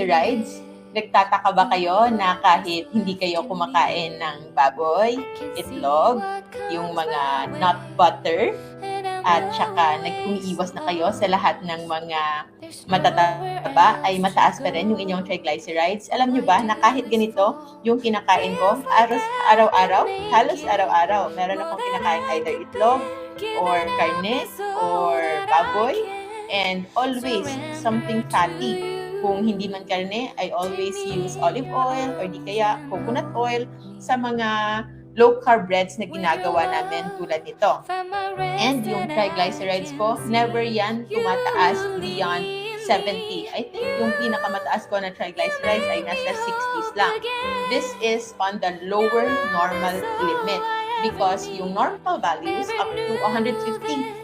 triglycerides? Nagtataka ba kayo na kahit hindi kayo kumakain ng baboy, itlog, yung mga nut butter, at saka nag-umiiwas na kayo sa lahat ng mga matataba, ay mataas pa rin yung inyong triglycerides? Alam nyo ba na kahit ganito yung kinakain ko, halos araw-araw, meron akong kinakain either itlog, or karne, or baboy, and always something fatty. Kung hindi man karne, I always use olive oil or di kaya coconut oil sa mga low-carb breads na ginagawa namin tulad nito. And yung triglycerides ko, never yan tumataas beyond 70. I think yung pinakamataas ko na triglycerides ay nasa 60s lang. This is on the lower normal limit because yung normal values up to 150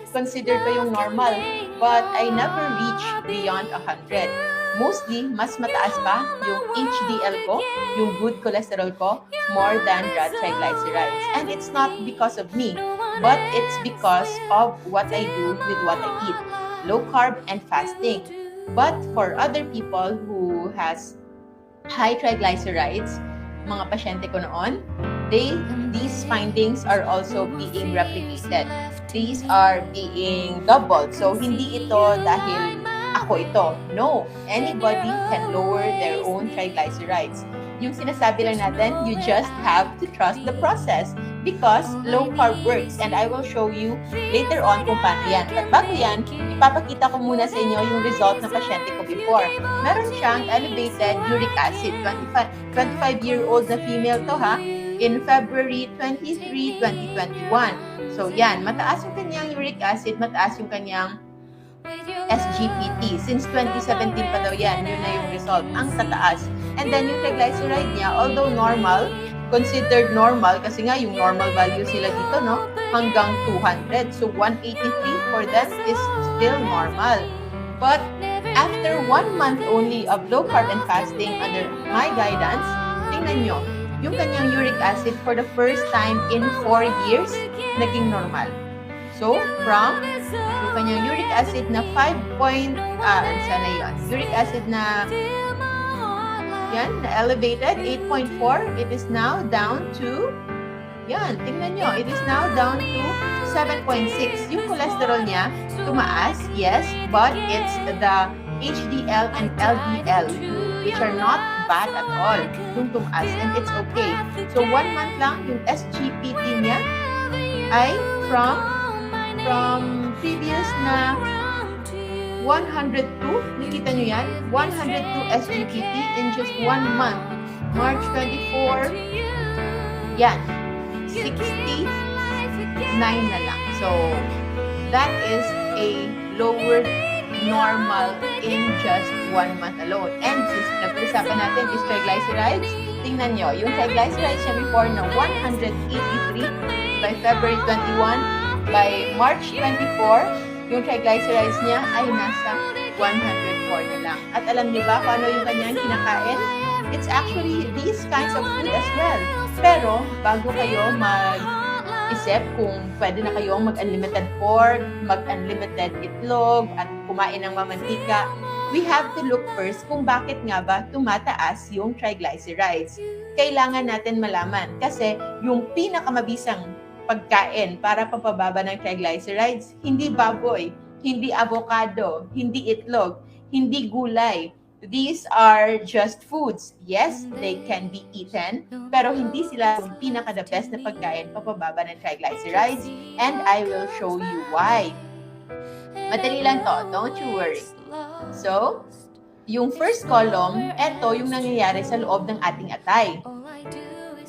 considered pa yung normal, but I never reach beyond 100. Mostly, mas mataas pa yung HDL ko, yung good cholesterol ko, more than the triglycerides. And it's not because of me, but it's because of what I do with what I eat. Low carb and fasting. But for other people who has high triglycerides, mga pasyente ko noon, these findings are also being replicated. These are being doubled. So, hindi ito dahil ako ito. No, anybody can lower their own triglycerides. Yung sinasabi lang natin, you just have to trust the process because low carb works and I will show you later on kung paano yan. But bago yan, ipapakita ko muna sa inyo yung result ng pasyente ko before. Meron siyang elevated uric acid. 25-year-old na female to ha, in February 23, 2021. So yan, mataas yung kanyang uric acid, mataas yung kanyang SGPT. Since 2017 pa daw yan, yun na yung result. Ang tataas. And then yung triglyceride niya, although normal, considered normal, kasi nga yung normal value sila dito, no? Hanggang 200. So 183 for them is still normal. But after 1 month only of low carb and fasting under my guidance, tingnan nyo, yung kanyang uric acid for the first time in 4 years, naging normal. So, from yung kanyang uric acid na 5 point, sana yun, uric acid na, yan, na elevated, 8.4, it is now down to, yan, tingnan nyo, it is now down to 7.6. Yung cholesterol niya, tumaas, yes, but it's the HDL and LDL, which are not bad at all, yung tumaas, and it's okay. So, 1 month lang, yung SGPT niya ay from previous na 102, nakita nyo yan? 102 SGPT in just 1 month. March 24, yan, 69 na lang. So, that is a lower normal in just 1 month alone. And since nag-usapan natin is triglycerides, tingnan nyo, yung triglycerides niya before na 183 by February 21, by March 24, yung triglycerides niya ay nasa 104 na lang. At alam niyo ba kung ano yung kanyang kinakain? It's actually these kinds of food as well. Pero, bago kayo mag-isip kung pwede na kayong mag-unlimited pork, mag-unlimited itlog, at kumain ng mamantika, we have to look first kung bakit nga ba tumataas yung triglycerides. Kailangan natin malaman kasi yung pinakamabisang pagkain para pampababa ng triglycerides, hindi baboy, hindi avocado, hindi itlog, hindi gulay. These are just foods. Yes, they can be eaten, pero hindi sila yung pinaka-the best na pagkain pampababa ng triglycerides, and I will show you why. Madali lang to, don't you worry. So, yung first column, eto yung nangyayari sa loob ng ating atay.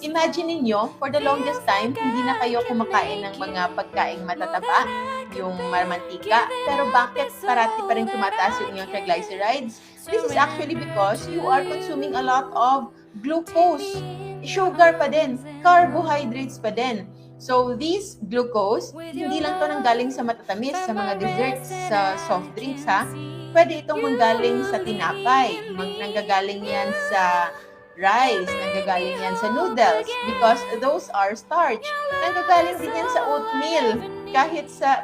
Imagine niyo, for the longest time, hindi na kayo kumakain ng mga pagkaing matataba, yung mamantika, pero bakit parati pa rin tumataas yung inyong triglycerides? This is actually because you are consuming a lot of glucose, sugar pa din, carbohydrates pa din. So, these glucose, hindi lang to nanggaling sa matatamis, sa mga desserts, sa soft drinks, ha? Pwede itong manggaling sa tinapay, nanggagaling yan sa rice, nanggagaling yan sa noodles because those are starch. Nanggagaling din yan sa oatmeal, kahit sa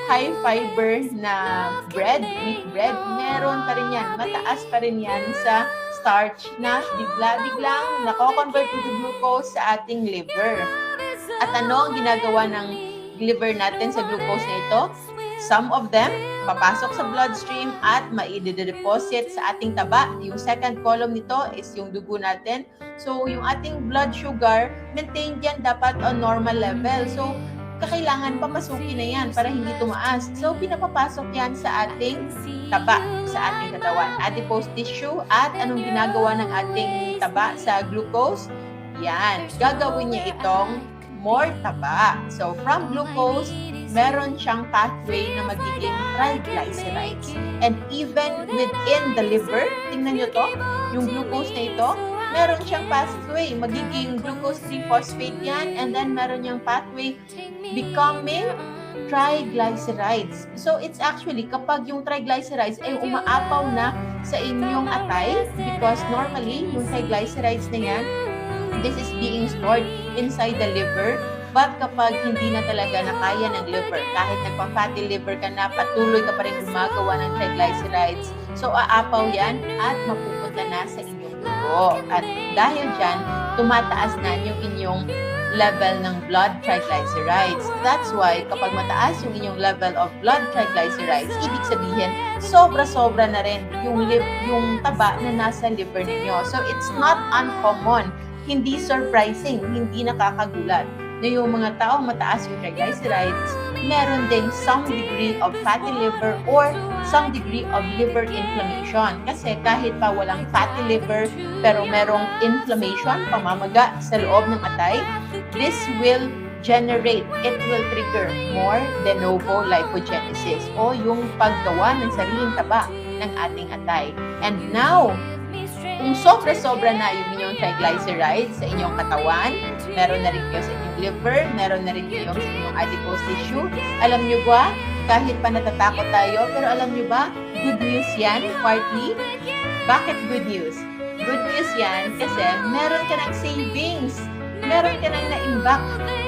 high fiber na bread, wheat bread, meron pa rin yan. Mataas pa rin yan sa starch na bigla-biglang nako-convert into glucose sa ating liver. At ano ang ginagawa ng liver natin sa glucose na ito? Some of them, papasok sa bloodstream at maidedeposit sa ating taba. Yung second column nito is yung dugo natin. So, yung ating blood sugar, maintained yan dapat on normal level. So, kakailangan papasukin na yan para hindi tumaas. So, pinapapasok yan sa ating taba, sa ating katawan. Adipose tissue at anong ginagawa ng ating taba sa glucose? Yan, gagawin niya itong more taba. So, from glucose, meron siyang pathway na magiging triglycerides. And even within the liver, tingnan nyo to, yung glucose na ito, meron siyang pathway, magiging glucose 3-phosphate yan, and then meron niyang pathway becoming triglycerides. So, it's actually, kapag yung triglycerides ay umaapaw na sa inyong atay, because normally, yung triglycerides na yan, this is being stored inside the liver. But kapag hindi na talaga nakaya ng liver, kahit nagpa-fatty liver ka na, patuloy ka pa rin gumagawa ng triglycerides. So, aapaw yan at mapupunta na sa inyong dugo. At dahil dyan, tumataas na yung inyong level ng blood triglycerides. That's why, kapag mataas yung inyong level of blood triglycerides, ibig sabihin, sobra-sobra na rin yung taba na nasa liver ninyo. So, it's not uncommon. Hindi surprising, hindi nakakagulat na yung mga taong mataas yung triglycerides, meron ding some degree of fatty liver or some degree of liver inflammation. Kasi kahit pa walang fatty liver, pero merong inflammation, pamamaga sa loob ng atay, this will generate, it will trigger more de novo lipogenesis o yung paggawa ng sariling taba ng ating atay. And now, kung sobra-sobra na yung inyong triglycerides sa inyong katawan, meron na rin kayo sa inyong liver, meron na rin kayo sa inyong adipose tissue. Alam nyo ba, kahit pa natatakot tayo, pero alam nyo ba, good news yan, partly. Bakit good news? Good news yan kasi meron ka ng savings. Meron ka ng naimbak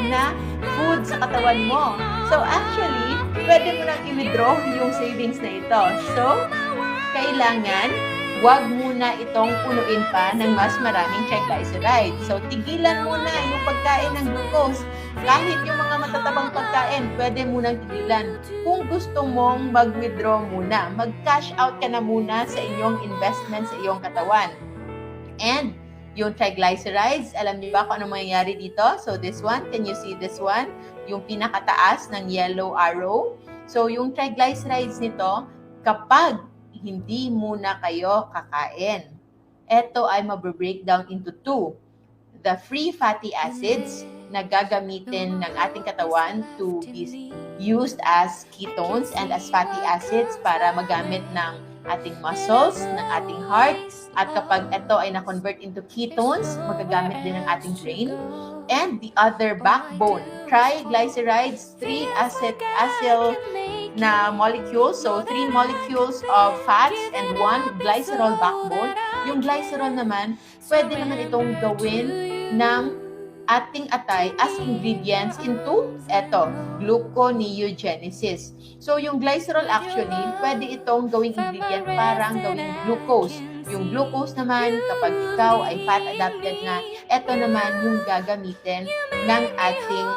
na food sa katawan mo. So actually, pwede mo nang i-withdraw yung savings na ito. So, kailangan huwag muna itong punuin pa ng mas maraming triglycerides. So, tigilan muna yung pagkain ng glucose. Kahit yung mga matatabang pagkain, pwede munang tigilan. Kung gusto mong mag-withdraw muna, mag-cash out ka na muna sa inyong investment sa iyong katawan. And, yung triglycerides, alam niyo ba kung ano mangyayari dito? So, this one, can you see this one? Yung pinakataas ng yellow arrow. So, yung triglycerides nito, kapag hindi muna kayo kakain. Ito ay mabibreakdown into two. The free fatty acids na gagamitin ng ating katawan to be used as ketones and as fatty acids para magamit ng ating muscles, ng ating heart. At kapag ito ay na-convert into ketones, magagamit din ng ating brain. And the other backbone, triglycerides, 3 acyl na molecules. So, 3 molecules of fats and 1 glycerol backbone. Yung glycerol naman, pwede naman itong gawin ng ating atay as ingredients into gluconeogenesis. So, yung glycerol actually, pwede itong gawing ingredient parang gawing glucose. Yung glucose naman, kapag ikaw ay fat-adapted na, ito naman yung gagamitin ng ating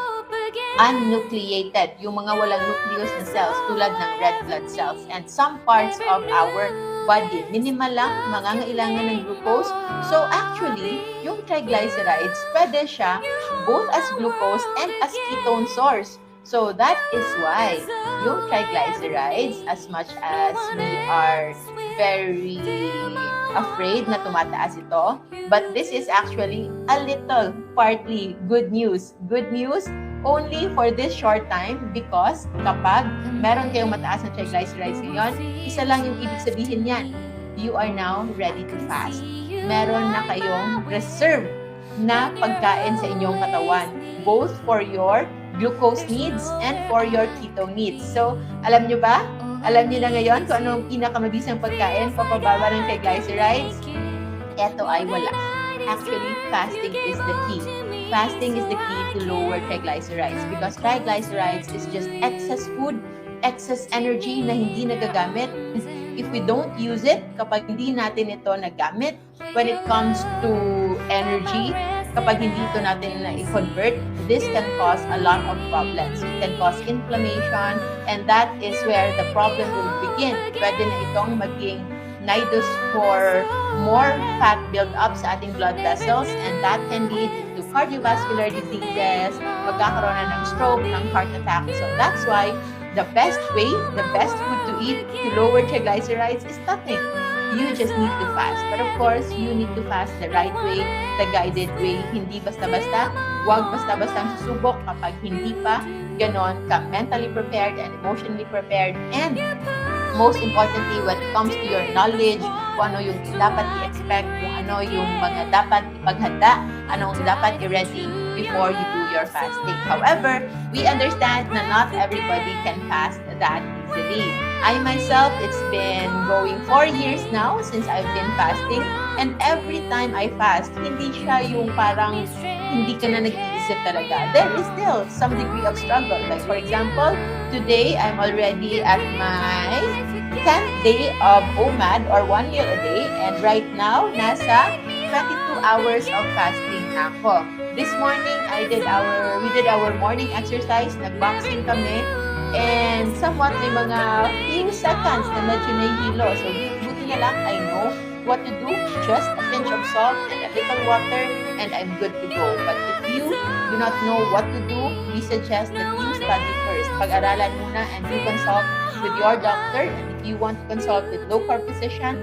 unnucleated, yung mga walang nucleus na cells tulad ng red blood cells and some parts of our body. Minimal lang, mangangailangan ng glucose. So actually, yung triglycerides, pwede siya both as glucose and as ketone source. So that is why yung triglycerides, as much as we are very afraid na tumataas ito, but this is actually a little partly good news. Good news only for this short time because kapag meron kayong mataas na triglycerides ngayon, isa lang yung ibig sabihin niyan. You are now ready to fast. Meron na kayong reserve na pagkain sa inyong katawan, both for your glucose needs and for your keto needs. So, alam nyo ba? Alam nyo na ngayon kung anong pinakamabisang pagkain papababa ng triglycerides? Ito ay wala. Actually, fasting is the key. Fasting is the key to lower triglycerides because triglycerides is just excess food excess energy na hindi nagagamit. If we don't use it, kapag hindi natin ito nagamit, when it comes to energy, kapag hindi ito natin na i-convert, this can cause a lot of problems. It can cause inflammation, and that is where the problem will begin. Pwede na itong maging nidus for more fat build-up sa ating blood vessels, and that can lead to cardiovascular diseases, magkakaroon na ng stroke, ng heart attack. So that's why the best way, the best food to eat to lower triglycerides is nothing. You just need to fast. But of course, you need to fast the right way, the guided way. Hindi basta-basta. Huwag basta-basta susubok kapag hindi pa ganon ka mentally prepared and emotionally prepared. And most importantly, when it comes to your knowledge, kung ano yung dapat i-expect, kung ano yung mga dapat ipaghanda, anong dapat i-ready before you do your fasting. However, we understand na not everybody can fast that easily. I myself, it's been going 4 years now since I've been fasting, and every time I fast, hindi siya yung parang hindi ka na nag-iisip talaga. There is still some degree of struggle. Like for example, today I'm already at my 10th day of OMAD or 1 meal a day, and right now nasa 22 hours of fasting na ako. This morning we did our morning exercise, nag-boxing kami, and somewhat may mga few seconds na medyo nahihilo. So buti na lang I know what to do, just a pinch of salt and a little water, and I'm good to go. But if you do not know what to do, we suggest that you study first. Pag-aralan muna and you consult with your doctor, and if you want to consult with low carb physician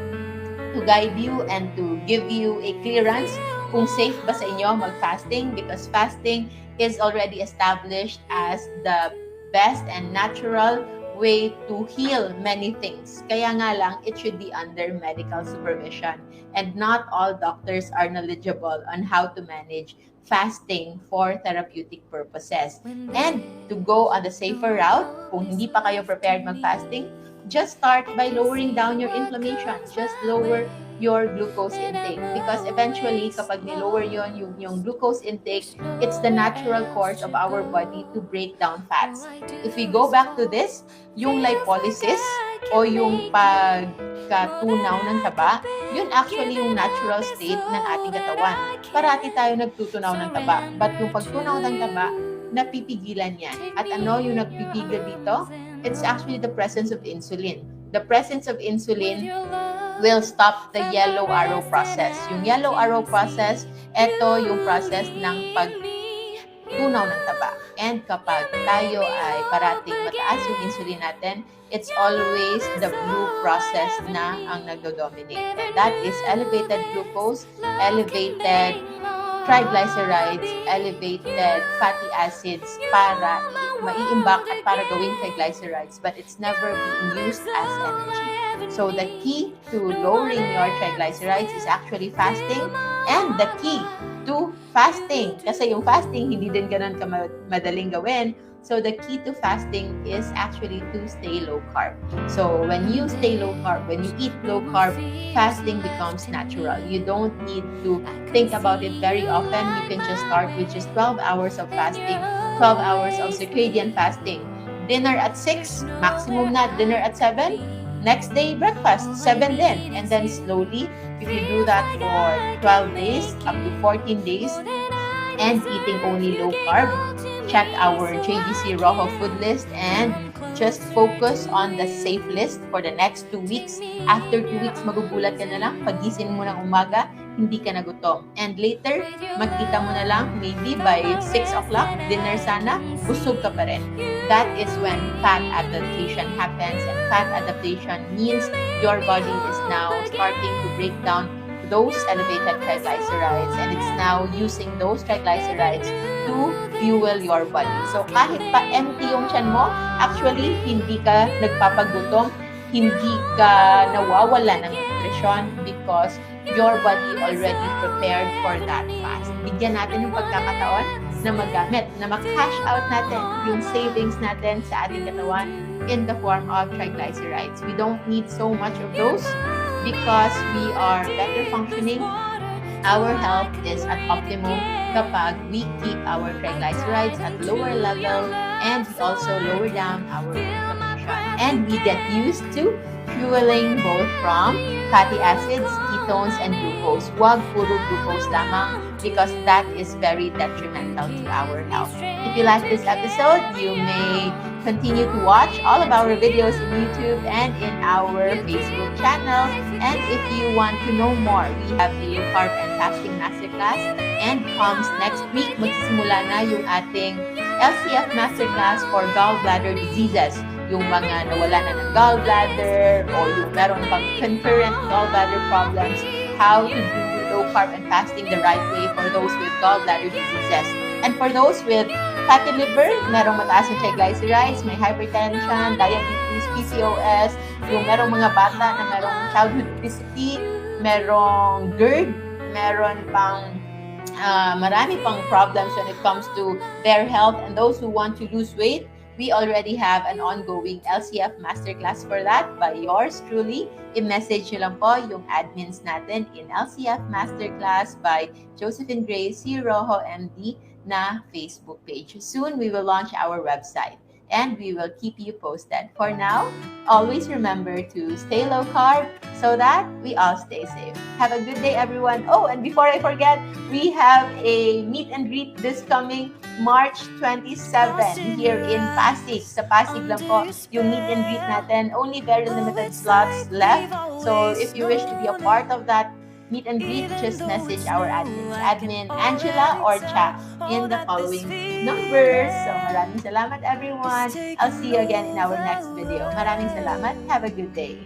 to guide you and to give you a clearance kung safe ba sa inyo mag-fasting, because fasting is already established as the best and natural way to heal many things. Kaya nga lang, it should be under medical supervision, and not all doctors are knowledgeable on how to manage fasting for therapeutic purposes. And to go on the safer route, kung hindi pa kayo prepared mag-fasting, just start by lowering down your inflammation. Just lower your glucose intake, because eventually kapag nilower yon yung glucose intake, it's the natural course of our body to break down fats. If we go back to this, yung lipolysis o yung pagkatunaw ng taba, yun actually yung natural state ng ating katawan. Parati tayo nagtutunaw ng taba, but yung pagtunaw ng taba, napipigilan yan. At ano yung nagpipigil dito? It's actually the presence of insulin. The presence of insulin will stop the yellow arrow process. Yung yellow arrow process, ito yung process ng pagtunaw ng taba. And kapag tayo ay parating mataas yung insulin natin, it's always the blue process na ang nag-dominate. And that is elevated glucose, elevated triglycerides, elevated fatty acids para maiimbak at para gawing triglycerides, but it's never being used as energy. So the key to lowering your triglycerides is actually fasting, and the key to fasting, kasi yung fasting hindi din ganun madaling gawin. So the key to fasting is actually to stay low carb. So when you stay low carb, when you eat low carb, fasting becomes natural. You don't need to think about it very often. You can just start with just 12 hours of fasting, 12 hours of circadian fasting. Dinner at 6, maximum na dinner at 7. Next day, breakfast, 7 din. And then slowly, if you do that for 12 days, up to 14 days, and eating only low carb, check our JDC Rojo food list and just focus on the safe list for the next 2 weeks. After 2 weeks, magugulat ka na lang. Pagising mo ng umaga, hindi ka nagutom. And later, magkita mo na lang, maybe by 6 o'clock, dinner sana, busog ka pa rin. That is when fat adaptation happens. And fat adaptation means your body is now starting to break down those elevated triglycerides, and it's now using those triglycerides to fuel your body. So kahit pa empty yung tiyan mo, actually hindi ka nagpapagutom, hindi ka nawawala ng nutrition, because your body already prepared for that fast. Bigyan natin ng pagkakataon na magamit, na makash out natin yung savings natin sa ating katawan in the form of triglycerides. We don't need so much of those, because we are better functioning. Our health is at optimum kapag we keep our triglycerides at lower level, and we also lower down our inflammation. and we get used to fueling both from fatty acids, ketones, and glucose. Huwag puro glucose lamang because that is very detrimental to our health. If you like this episode, you may continue to watch all of our videos in YouTube and in our Facebook channel. And if you want to know more, we have a low carb and fasting masterclass. And comes next week, magsisimula na yung ating LCF masterclass for gallbladder diseases. Yung mga nawala na ng gallbladder o yung meron pang concurrent gallbladder problems, how to do low carb and fasting the right way for those with gallbladder diseases. And for those with fatty liver, merong mataas na triglycerides, may hypertension, diabetes, PCOS, yung merong mga bata na merong childhood obesity, merong GERD, meron pang marami pang problems when it comes to their health, and those who want to lose weight, we already have an ongoing LCF masterclass for that by yours truly. I-message nyo lang po yung admins natin in LCF masterclass by Josephine Grace C. Rojo MD na Facebook page. Soon, we will launch our website and we will keep you posted. For now, always remember to stay low carb so that we all stay safe. Have a good day, everyone. Oh, and before I forget, we have a meet and greet this coming March 27 here in Pasig. Sa Pasig lang po yung meet and greet natin. Only very limited slots left. So if you wish to be a part of that meet and greet, just message our admin Angela or Cha in the following numbers. So maraming salamat, everyone. I'll see you again in our next video. Maraming salamat. Have a good day.